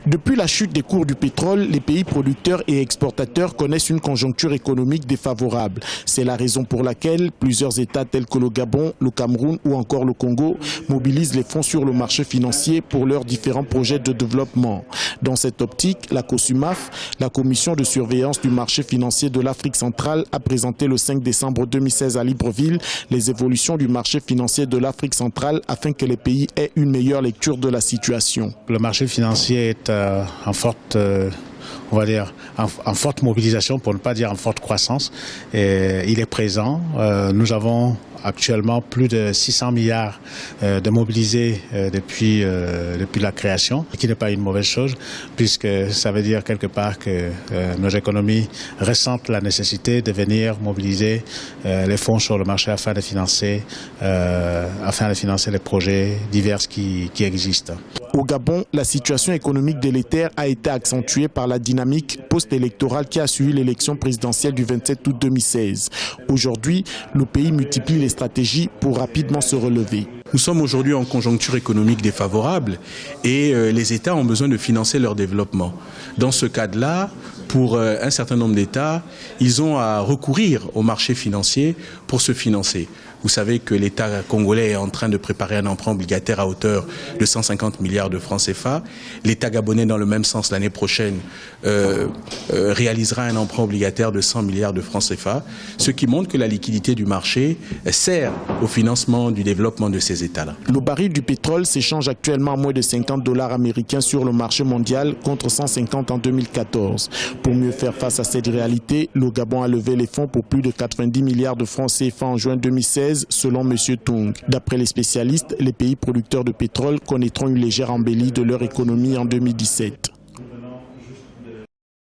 Depuis la chute des cours du pétrole, les pays producteurs et exportateurs connaissent une conjoncture économique défavorable. C'est la raison pour laquelle plusieurs États tels que le Gabon, le Cameroun ou encore le Congo mobilisent les fonds sur le marché financier pour leurs différents projets de développement. Dans cette optique, la COSUMAF, la Commission de surveillance du marché financier de l'Afrique centrale, a présenté le 5 décembre 2016 à Libreville les évolutions du marché financier de l'Afrique centrale afin que les pays aient une meilleure lecture de la situation. Le marché financier est en forte, on va dire, en forte mobilisation, pour ne pas dire en forte croissance. Et il est présent. Nous avons actuellement plus de 600 milliards de mobilisés depuis la création, ce qui n'est pas une mauvaise chose, puisque ça veut dire quelque part que nos économies ressentent la nécessité de venir mobiliser les fonds sur le marché afin de financer les projets divers qui existent. Au Gabon, la situation économique délétère a été accentuée par la dynamique post-électorale qui a suivi l'élection présidentielle du 27 août 2016. Aujourd'hui, le pays multiplie les stratégies pour rapidement se relever. Nous sommes aujourd'hui en conjoncture économique défavorable et les États ont besoin de financer leur développement. Dans ce cadre-là, pour un certain nombre d'États, ils ont à recourir au marché financier pour se financer. Vous savez que l'État congolais est en train de préparer un emprunt obligataire à hauteur de 150 milliards de francs CFA. L'État gabonais, dans le même sens, l'année prochaine, réalisera un emprunt obligataire de 100 milliards de francs CFA, ce qui montre que la liquidité du marché sert au financement du développement de ces États-là. Le baril du pétrole s'échange actuellement à moins de 50 $ américains sur le marché mondial contre 150 en 2014. Pour mieux faire face à cette réalité, le Gabon a levé les fonds pour plus de 90 milliards de francs CFA en juin 2016, selon M. Tung. D'après les spécialistes, les pays producteurs de pétrole connaîtront une légère embellie de leur économie en 2017.